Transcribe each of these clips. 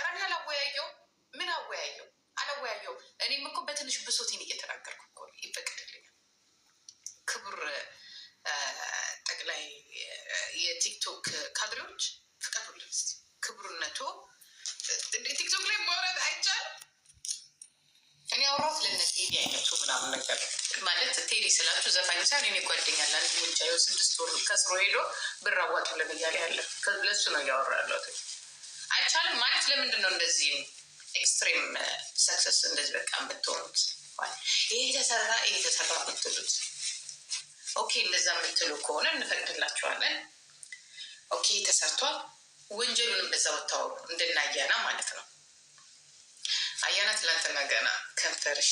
ረና ላወያየው ምን አወያየው አላወያየው። እኔም እኮ በትንሽ ብሶቴን እየተናገርኩ እኮ ይፈቀድልኛል። ክቡር ጠቅላይ የቲክቶክ ካድሬዎች ፍቀዱልን እስኪ። ክቡርነቶ ቲክቶክ ላይ ማውራት አይቻልም። እኔ አውራት ለነ ቴዲ አይነቱ ምናምን ነገር ማለት ቴዲ ስላችሁ ዘፋኝ ሳይሆን እኔ ጓደኛል አንድ ውጫ 6 ወር ከስሮ ሄዶ ብር አዋጡልን እያለ ያለ ለሱ ነው እያወራ ያለት። አይቻልም ማለት ለምንድን ነው እንደዚህ ኤክስትሪም ሰክሰስ እንደዚህ በቃ የምትሆኑት? ይሄ ተሰራ የምትሉት ኦኬ፣ እንደዛ የምትሉ ከሆነ እንፈቅድላችኋለን። ኦኬ ተሰርቷል፣ ወንጀሉንም በዛ ወታወሩ እንድናያና ማለት ነው። አያና ትላንትና ገና ከንፈርሽ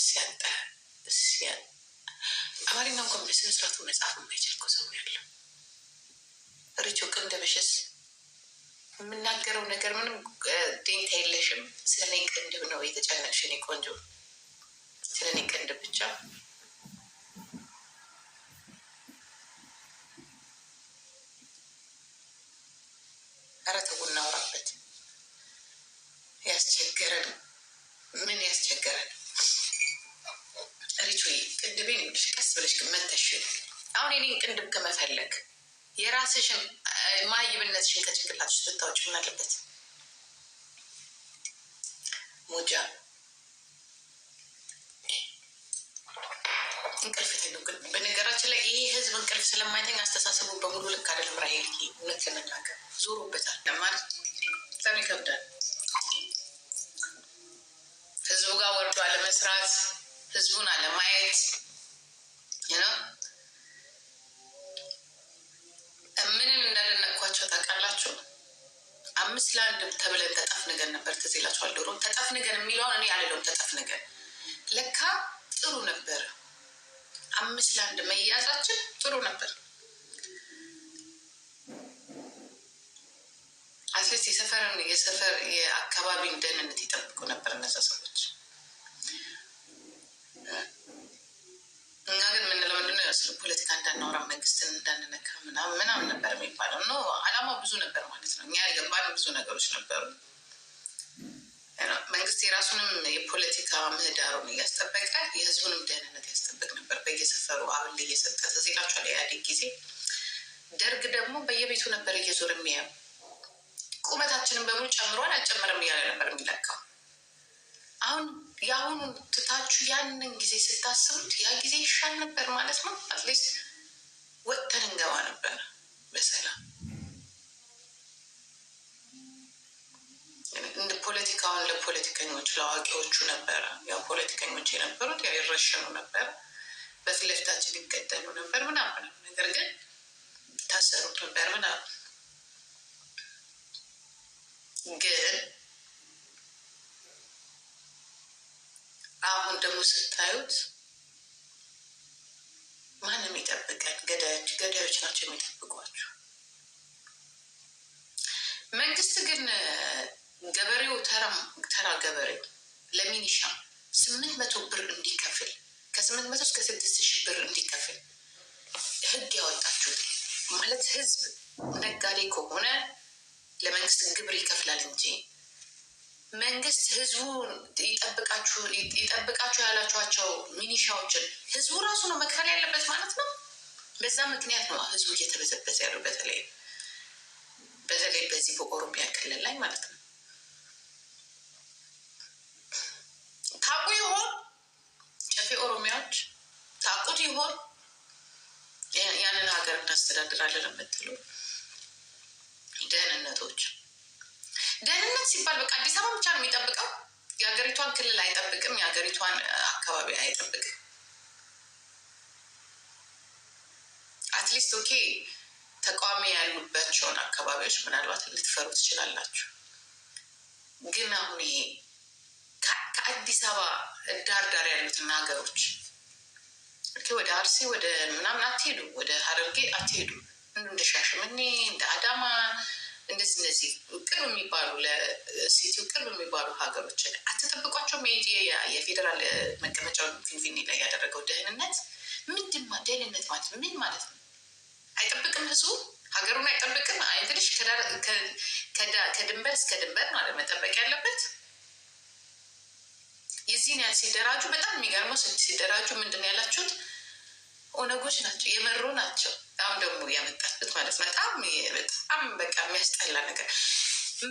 ሲያጠ አማርኛ እንኳን በስነ ስርዓቱ መጽሐፍ የማይችል ሰው ያለ ሪቾ ቅንድብሽስ የምናገረው ነገር ምንም ዴንታ የለሽም። ስለኔ ቅንድብ ነው የተጨነቅሽ። እኔ ቆንጆ ስለኔ ቅንድብ ብቻ ኧረ ተው እናውራበት። ያስቸገረን ምን ያስቸገረን? ሪቾ ቅንድቤን ይኸውልሽ፣ ቀስ ብለሽ መተሽ አሁን የኔን ቅንድብ ከመፈለግ የራስሽን ማይብነትሽን ከጭንቅላትሽ ብታወጪ ምን አለበት? ሞጃ እንቅልፍ ተይው። ግን በነገራችን ላይ ይሄ ህዝብ እንቅልፍ ስለማይተኝ አስተሳሰቡ በሙሉ ልክ አይደለም። ራሄል እውነት ለመናገር ዞሮበታል ለማለት በጣም ይከብዳል። ህዝቡ ጋር ወርዶ አለመስራት፣ ህዝቡን አለማየት ነው። ምንን እንዳደነቅኳቸው ታውቃላችሁ? 5-1 ተብለን ተጠፍንገን ነበር። ትዝ ይላችኋል? ዶሮ ተጠፍንገን የሚለውን እኔ አልለውም። ተጠፍንገን ለካ ጥሩ ነበር። 5-1 መያዛችን ጥሩ ነበር። አትሊስት የሰፈር የአካባቢን ደህንነት ይጠብቁ ነበር እነዛ ሰዎች። እኛ ግን ምንለው ምንድነው? ስለ ፖለቲካ እንዳናወራ፣ መንግስትን እንዳንነካ ምናምን ነበር የሚባለው። ኖ አላማው ብዙ ነበር ማለት ነው። እኛ ያልገባን ብዙ ነገሮች ነበሩ። መንግስት የራሱንም የፖለቲካ ምህዳሩን እያስጠበቀ የህዝቡንም ደህንነት ያስጠበቅ ነበር። በየሰፈሩ አብል እየሰጠ ትዝ ይላችኋል? የኢህአዴግ ጊዜ። ደርግ ደግሞ በየቤቱ ነበር እየዞር የሚያየው። ቁመታችንን በሙሉ ጨምሯል አልጨመረም እያለ ነበር የሚለካው። አሁን የአሁኑን ትታችሁ ያንን ጊዜ ስታስቡት ያ ጊዜ ይሻል ነበር ማለት ነው። አትሊስት ወጥተን እንገባ ነበር በሰላም። እንደ ፖለቲካውን ለፖለቲከኞች ለአዋቂዎቹ ነበረ። ያው ፖለቲከኞች የነበሩት ያው ይረሸኑ ነበር፣ በፊት ለፊታችን ይገደሉ ነበር ምናምን። ነገር ግን ታሰሩት ነበር ምናምን። ግን አሁን ደግሞ ስታዩት ማንም ይጠብቀን? ገዳዮች ናቸው የሚጠብቋቸው። መንግስት ግን ገበሬው ተራ ገበሬው ለሚኒሻ 800 ብር እንዲከፍል ከ800 እስከ 6,000 ብር እንዲከፍል ህግ ያወጣችሁት ማለት ህዝብ ነጋዴ ከሆነ ለመንግስት ግብር ይከፍላል እንጂ መንግስት ህዝቡ ይጠብቃችሁ ያላችኋቸው ሚኒሻዎችን ህዝቡ ራሱ ነው መክፈል ያለበት ማለት ነው። በዛ ምክንያት ነው ህዝቡ እየተበዘበዘ ያለው፣ በተለይ በዚህ በኦሮሚያ ክልል ላይ ማለት ነው። ታውቁ ይሆን? ጨፌ ኦሮሚያዎች ታውቁት ይሆን? ያንን ሀገር እናስተዳድራለን የምትሉ ደህንነት ሲባል በቃ አዲስ አበባ ብቻ ነው የሚጠብቀው። የሀገሪቷን ክልል አይጠብቅም፣ የሀገሪቷን አካባቢ አይጠብቅም። አትሊስት ኦኬ ተቃዋሚ ያሉባቸውን አካባቢዎች ምናልባት ልትፈሩ ትችላላችሁ። ግን አሁን ይሄ ከአዲስ አበባ ዳር ያሉትን ሀገሮች ወደ አርሲ ወደ ምናምን አትሄዱ፣ ወደ ሀረርጌ አትሄዱ። እንደ ሻሸመኔ እንደ አዳማ እንደዚህ ቅርብ የሚባሉ ለሲቲው ቅርብ የሚባሉ ሀገሮች አትጠብቋቸውም። የፌዴራል መቀመጫውን ፊንፊኔ ላይ ያደረገው ደህንነት ምንድን ደህንነት ማለት ምን ማለት ነው? አይጠብቅም ህዝቡ። ሀገሩን አይጠብቅም። አይንትልሽ ከድንበር እስከ ድንበር ማለት መጠበቅ ያለበት የዚህን ያህል ሲደራጁ በጣም የሚገርመው ሲደራጁ ምንድን ያላችሁት ኦነጎች ናቸው፣ የመሩ ናቸው። አሁን ደግሞ ያመጣበት ማለት ነው። በጣም በቃ የሚያስጠላ ነገር።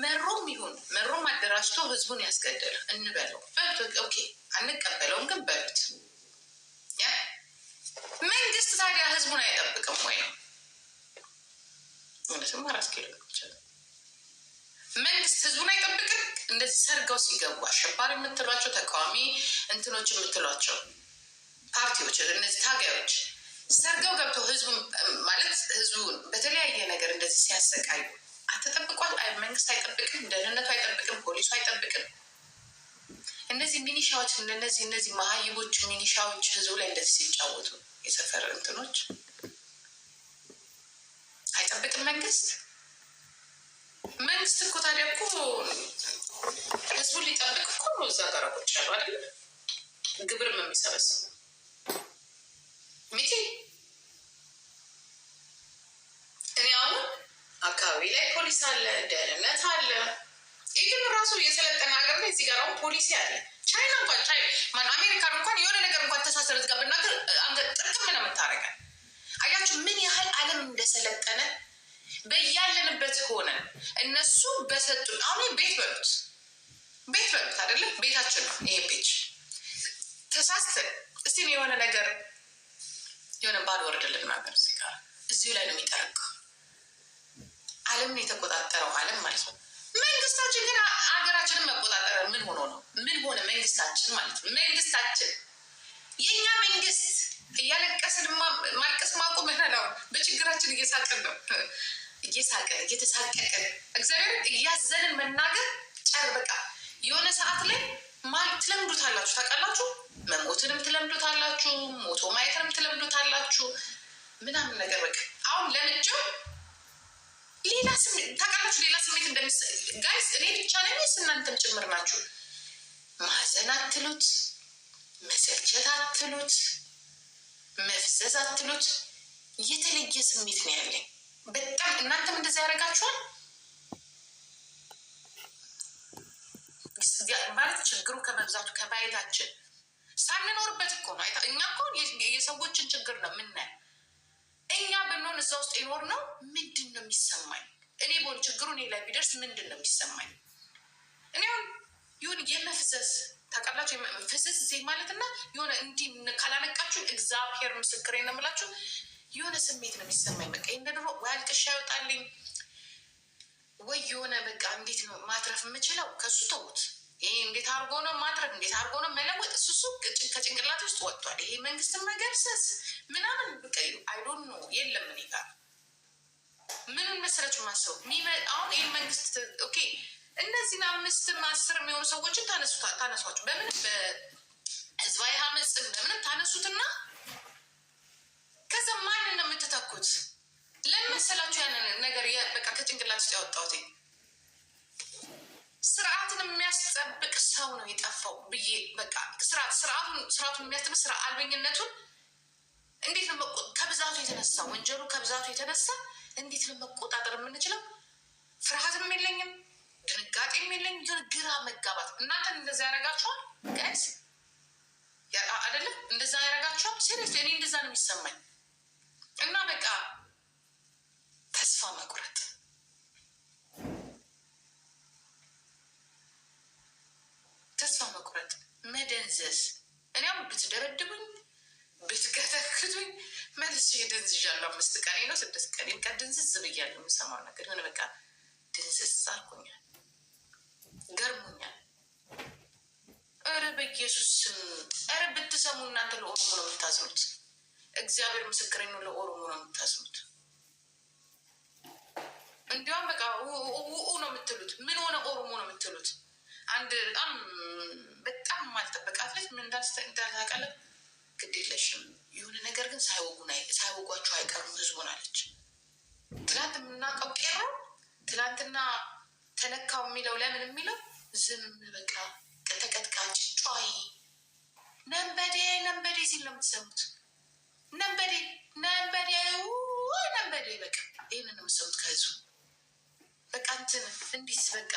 መሮም ይሁን መሮም አደራጅቶ ህዝቡን ያስገደል እንበለው በሉት። ኦኬ አንቀበለውም፣ ግን በሉት። መንግስት ታዲያ ህዝቡን አይጠብቅም ወይ ነው? እውነትም 4 ኪሎ መንግስት ህዝቡን አይጠብቅም። እንደዚህ ሰርገው ሲገቡ አሸባሪ የምትሏቸው ተቃዋሚ እንትኖች የምትሏቸው ፓርቲዎች፣ እነዚህ ታጋዮች ሰርገው ገብተው ህዝቡ ማለት ህዝቡን በተለያየ ነገር እንደዚህ ሲያሰቃዩ አትጠብቋል? መንግስት አይጠብቅም፣ ደህንነቱ አይጠብቅም፣ ፖሊሱ አይጠብቅም። እነዚህ ሚኒሻዎች እነዚህ መሀይቦች ሚኒሻዎች ህዝቡ ላይ እንደዚህ ሲጫወቱ የሰፈር እንትኖች አይጠብቅም መንግስት። መንግስት እኮ ታዲያ እኮ ህዝቡን ሊጠብቅ እኮ ነው እዛ ጋር ቁጭ ያሉ አይደለ? ግብርም የሚሰበስቡ ሚቲ እኔ አሁን አካባቢ ላይ ፖሊስ አለ፣ ደህንነት አለ። ይህን ራሱ የሰለጠነ ሀገር ላይ እዚህ ጋር አሁን ፖሊሲ አለ። ቻይና እንኳን አሜሪካን እንኳን የሆነ ነገር እንኳን ተሳሰረት ጋር ብናገር አንገት ጥርቅም ነው የምታደርገን። አያችሁ ምን ያህል ዓለም እንደሰለጠነ በያለንበት ሆነ እነሱ በሰጡን። አሁን ቤት በሉት አይደለም ቤታችን ነው ይሄ ቤች ተሳስተን እስቲ የሆነ ነገር የሆነ ባድ ወርድልን ነገር ሲጋር እዚሁ ላይ ነው የሚጠረቀው። ዓለምን የተቆጣጠረው ዓለም ማለት ነው። መንግስታችን ግን ሀገራችንን መቆጣጠር ምን ሆኖ ነው? ምን ሆነ መንግስታችን ማለት ነው? መንግስታችን የኛ መንግስት እያለቀስን ማልቀስ ማቆም ነው። በችግራችን እየሳቅን ነው፣ እየተሳቀቅን እግዚአብሔር እያዘንን መናገር ጨር በቃ የሆነ ሰዓት ላይ ትለምዱታላችሁ። ታውቃላችሁ፣ መሞትንም ትለምዱታላችሁ፣ ሞቶ ማየትንም ትለምዱታላችሁ ምናምን ነገር በቃ አሁን ለምንጭው ሌላ ስሜት ታውቃላችሁ። ሌላ ስሜት ጋይስ እኔ ብቻ ነኝ ወይስ እናንተም ጭምር ናችሁ? ማዘን አትሉት፣ መሰልቸት አትሉት፣ መፍዘዝ አትሉት፣ የተለየ ስሜት ነው ያለኝ በጣም። እናንተም እንደዛ ያደርጋችኋል ማለት ችግሩ ከመብዛቱ ከማየታችን ሳንኖርበት እኮ ነው። እኛ እኮ የሰዎችን ችግር ነው የምናየው። እኛ ብንሆን እዛ ውስጥ ይኖር ነው ምንድን ነው የሚሰማኝ? እኔ በሆን ችግሩ እኔ ላይ ቢደርስ ምንድን ነው የሚሰማኝ? እኔ አሁን ይሁን የመፍዘዝ ታውቃላችሁ፣ ፍዘዝ ዜ ማለት እና የሆነ እንዲህ ካላነቃችሁ እግዚአብሔር ምስክሬ ነው የምላችሁ የሆነ ስሜት ነው የሚሰማኝ። በቃ እንደ ድሮ ወይ አልቅሻ ይወጣልኝ ወይ የሆነ በቃ እንዴት ነው ማትረፍ የምችለው? ከሱ ተውት። ይሄ እንዴት አድርጎ ነው ማትረፍ፣ እንዴት አድርጎ ነው መለወጥ? እሱ ከጭንቅላት ውስጥ ወጥቷል። ይሄ መንግስትን መገርሰስ ምናምን በቃ አይዶን ነው የለም። እኔ ጋር ምንም መሰረች ማሰቡ አሁን ይህ መንግስት ኦኬ፣ እነዚህን 5 10 የሚሆኑ ሰዎችን ታነሷቸው በምንም በህዝባዊ አመፅ በምንም ታነሱትና ከዛ ማንን ነው የምትተኩት? ለመሰላችሁ ያንን ነገር በቃ ከጭንቅላት ውስጥ ያወጣሁት ስርዓትን የሚያስጠብቅ ሰው ነው የጠፋው ብዬ በቃ ስርዓቱን የሚያስጠብቅ ስራ አልበኝነቱን እንዴት ነው ከብዛቱ የተነሳ ወንጀሉ ከብዛቱ የተነሳ እንዴት ነው መቆጣጠር የምንችለው? ፍርሃትም የለኝም፣ ድንጋጤም የለኝም። ግራ መጋባት እናንተን እንደዛ ያደርጋችኋል ጋይስ አይደለም? እንደዛ ያደርጋችኋል። ሲሪየስ እኔ እንደዛ ነው የሚሰማኝ እና በቃ ተስፋ መቁረጥ መደንዘዝ። እኔም ብትደበድቡኝ ብትከተክቱኝ መልስ ደንዝዣለሁ። 5 ቀኔ ነው 6 ቀኔ ድንዝዝ ብያለሁ። የምሰማው ነገር ሆነ በቃ ድንዝዝ አልኩኛል፣ ገርሞኛል። ኧረ በኢየሱስ ስም ኧረ ብትሰሙ እናንተ ለኦሮሞ ነው የምታዝኑት። እግዚአብሔር ምስክሬ ነው፣ ለኦሮሞ ነው የምታዝኑት። እንዲያውም በቃ ነው የምትሉት። ምን ሆነ ኦሮሞ ነው የምትሉት? አንድ በጣም ማልጠበቃት ልጅ ምን እንዳልታቀለ ግድ የለሽም የሆነ ነገር ግን ሳይወጓቸው አይቀሩም ህዝቡን አለች። ትላንት የምናውቀው ቄሮ ትላንትና ተነካው የሚለው ለምን የሚለው ዝም በቃ ተቀጥቃጭ ጫይ ነንበዴ ሲል ነው የምትሰሙት። ነንበዴ በቃ ይህንን የምሰሙት ከህዝቡ በቃ እንትን እንዲስ በቃ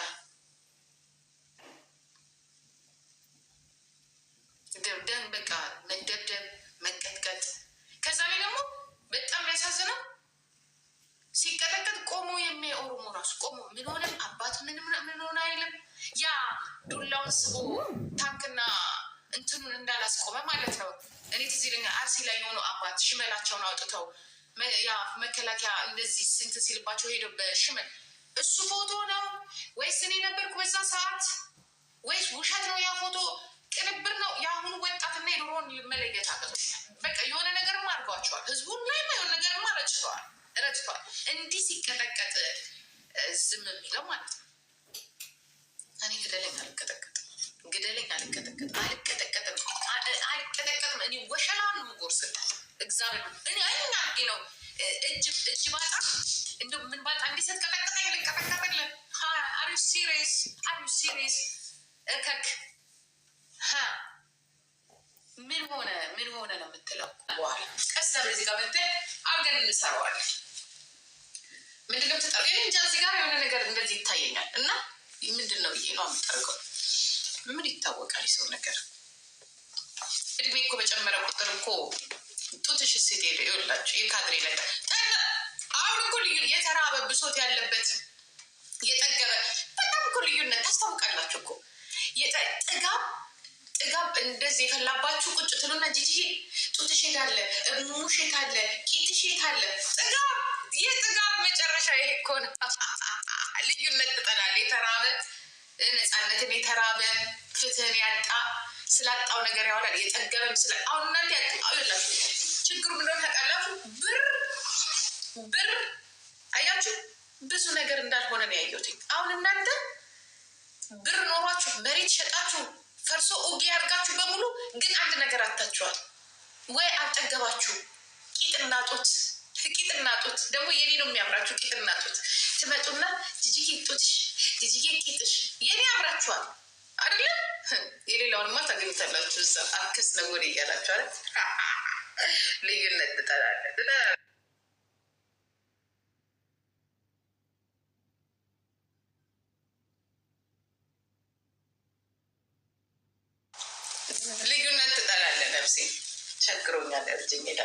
ደብደብ በቃ መደብደብ መቀጥቀጥ። ከዛ ላይ ደግሞ በጣም ያሳዝነው ሲቀጠቀጥ ቆሞ የሚያይ ኦሮሞ ራሱ ቆሞ ምን ሆነ አባት ምን ሆነ አይልም። ያ ዱላውን ስቦ ታንክና እንትኑን እንዳላስቆመ ማለት ነው። እኔ ትዝ ይለኛል አርሲ ላይ የሆኑ አባት ሽመላቸውን አውጥተው ያ መከላከያ እንደዚህ ስንት ሲልባቸው ሄደው በሽመል እሱ ፎቶ ነው ወይስ እኔ ነበርኩ በዛ ሰዓት ወይስ ውሸት ነው? ያ ፎቶ ቅንብር ነው? የአሁኑ ወጣትና የድሮውን መለየት አቅቶኛል። በቃ የሆነ ነገርማ አድርገዋቸዋል። ህዝቡን ላይ የሆነ ነገርማ ረጭተዋል። እንዲህ ሲቀጠቀጥ ዝም የሚለው ማለት ነው። እኔ ግደለኝ አልቀጠቀጥም። እኔ ወሸላን የምጎርስል እግዚአብሔር እኔ አይኛ ነው እጅ ባጣ እንደ ምን ባጣ እንዲሰት ቀጠቀጠኝ ልቀጠቀጥልን። አር ዩ ሲሪየስ እከክ ምን ሆነ ነው የምትለው? በኋላ ቀስ በዚህ ጋር ምትል አብገን እንሰራዋለን። ምንድነው ትጠር እንጃ እዚህ ጋር የሆነ ነገር እንደዚህ ይታየኛል እና ምንድን ነው ብዬ ነው የምጠርገው። ምን ይታወቃል የሰው ነገር። እድሜ እኮ በጨመረ ቁጥር እኮ ጡትሽ ሴት ሄደ ይወላችሁ የካድሬ ነገር አሁን እኮ ልዩ የተራበ ብሶት ያለበት የጠገበ በጣም እኮ ልዩነት ታስታውቃላችሁ እኮ ጥጋብ እንደዚህ የፈላባችሁ ቁጭ ትሉና ጂጂ ጡትሽ ሄዳለ ሙሽ ሄዳለ ቂትሽ ሄዳለ የጥጋብ መጨረሻ ይሄ እኮ ነው። ልዩነት ትጠላል። የተራበ ነፃነትን የተራበ ፍትህን ያጣ ስላጣው ነገር ያወራል። የጠገበም አሁን እናንተ ያላችሁ ችግሩ ምንድነው ታውቃላችሁ? ብር አያችሁ ብዙ ነገር እንዳልሆነ ነው ያየሁት። አሁን እናንተ ብር ኖሯችሁ መሬት ሸጣችሁ ፈርሶ ኦጌ ያርጋችሁ በሙሉ ግን አንድ ነገር አታችኋል ወይ አልጠገባችሁ። ቂጥና ጡት ደግሞ የኔ ነው የሚያምራችሁ። ቂጥና ጡት ትመጡና ጂጂጌ ጡትሽ ጂጂጌ ቂጥሽ የኔ ያምራችኋል አይደለም? የሌላውንማ ታገኙታላችሁ። እዛ አክስ ነው ወደ እያላችሁ አለ ልዩነት ትጠላለ ነፍሴ ቸግሮኛል። እርጅኝ ሄዳ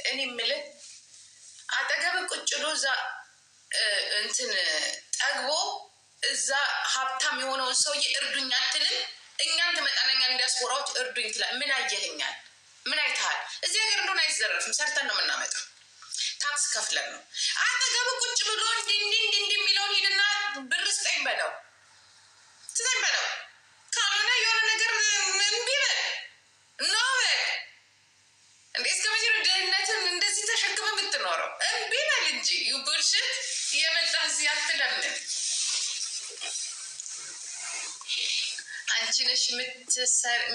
እኔ የምልህ አጠገብ ቁጭ ብሎ እዛ እንትን ጠግቦ እዛ ሀብታም የሆነውን ሰውዬ እርዱኝ አትልም? እኛን ትመጣነኛ እንዲያስወራዎች እርዱኝ ትላል። ምን አየህኛል? ምን አይተሃል? እዚህ ሀገር እንደሆነ አይዘረፍም። ሰርተን ነው የምናመጣው። ታክስ ከፍለን ነው። አጠገብ ቁጭ ብሎ እንዲህ የሚለውን ሄድና ብር ስጠኝ በለው ካልሆነ የሆነ ነገር እምቢ በል ነው በል። እንዴ እስከ መቼ ነው ድህነትን እንደዚህ ተሸክመ የምትኖረው? እምቢ በል እንጂ ዩቡልሽት እየመጣ እዚህ አትለምን። አንቺ ነሽ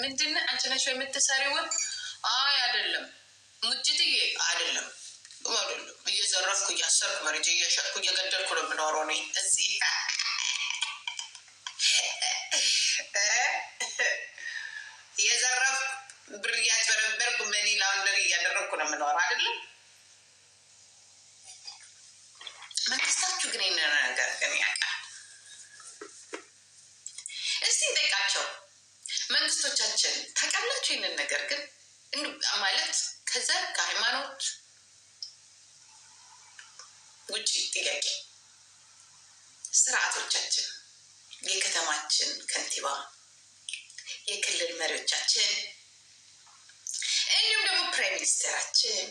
ምንድን አንቺ ነሽ የምትሰሪው? አይ አይደለም ሙጅትዬ አይደለም እየዘረፍኩ እያሰርኩ መረጃ እያሸጥኩ እየገደልኩ ነው የምኖረው እኔ እዚህ የዘረፍ ብር እያጭበረበርኩ መኒ ላውንደሪ እያደረግኩ ነው የምኖረው አይደለም። መንግስታችሁ ግን ይህን ነገር ግን ያውቃል። እስቲ እንጠይቃቸው መንግስቶቻችን ታውቃላችሁ ይህንን ነገር ግን ማለት ከዘር ከሃይማኖት ውጭ ጥያቄ ስርዓቶቻችን የከተማችን ከንቲባ የክልል መሪዎቻችን እንዲሁም ደግሞ ፕራይም ሚኒስትራችን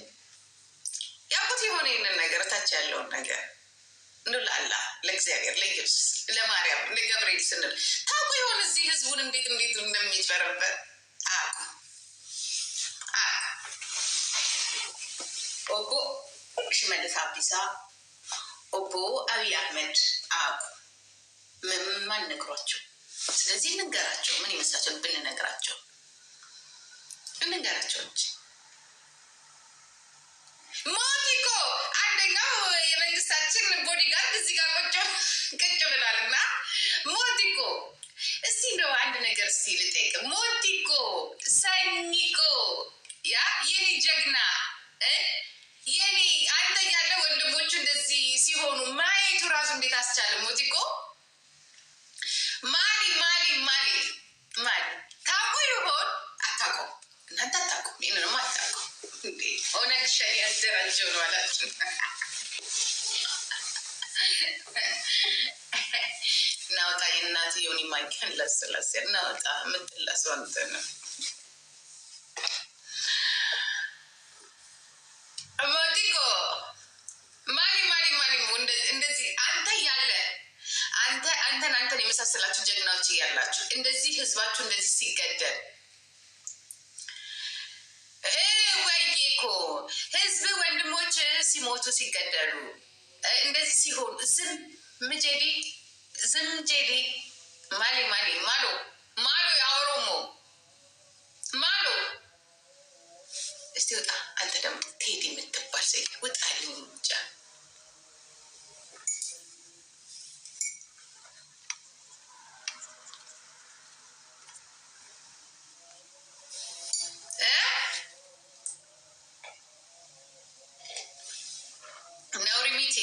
ያውቁት የሆነ ይህንን ነገር ታች ያለውን ነገር እንላላ ለእግዚአብሔር ለኢየሱስ ለማርያም ለገብርኤል ስንል ታውቁ የሆነ እዚህ ህዝቡን እንዴት እንደሚጭበረበር አቁ ኦቦ ሽመልስ አብዲሳ ኦቦ አብይ አህመድ አቁ ማን ነግሯቸው? ስለዚህ እንንገራቸው። ምን ይመስላቸው ብንነግራቸው? እንንገራቸው እንጂ ሞቲኮ አንደኛው የመንግስታችን ቦዲጋርድ እዚህ ጋር ቁጭ ብላልና ሞቲኮ እስቲ እንደው አንድ ነገር እስቲ ልጠይቅ። ሞቲኮ ሰኒኮ ያ የኔ ጀግና የኔ አንተ ያለ ወንድሞቹ እንደዚህ ካስቻለ ሙዚቆ ማሊ ማሊ ማሊ ማሊ ታውቁ ይሆን? አታውቁም? እናንተ አታውቁም? ይህንንም አታውቁም እንዴ? ኦነግ ሸኔ ያደራጀው ነው አላችሁ። እናወጣ የእናትየውን የማይከን ለስለስ እናወጣ የምትለሰው እንትን ነው። ሞቲኮ ማሊ ማሊ ማሊ እንደዚህ አንተ ያለ አንተን የመሳሰላችሁ ጀግናዎች እያላችሁ እንደዚህ ህዝባችሁ እንደዚህ ሲገደል ወይኮ ህዝብ ወንድሞች ሲሞቱ ሲገደሉ እንደዚህ ሲሆን ዝም ጄዲ ማሊ ማሊ ማሎ ማሎ የኦሮሞ ማሎ እስቲ ወጣ። አንተ ደግሞ ቴዲ የምትባል ሴት ውጣ ልንጃ ነውሪ ሚቲ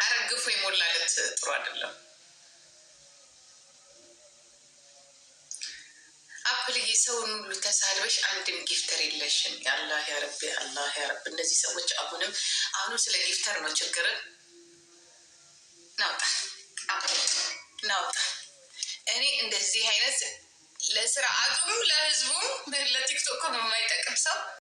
አረግፎ የሞላለት ጥሩ አይደለም። አፕልዬ ሰውን ሁሉ ተሳልበሽ አንድም ጊፍተር የለሽም። አላህ ያረብ አላህ ያረብ። እነዚህ ሰዎች አሁንም ስለ ጊፍተር ነው ችግር። ናውጣ እኔ እንደዚህ አይነት ለስርዓቱም ለህዝቡም ለቲክቶክም የማይጠቅም ሰው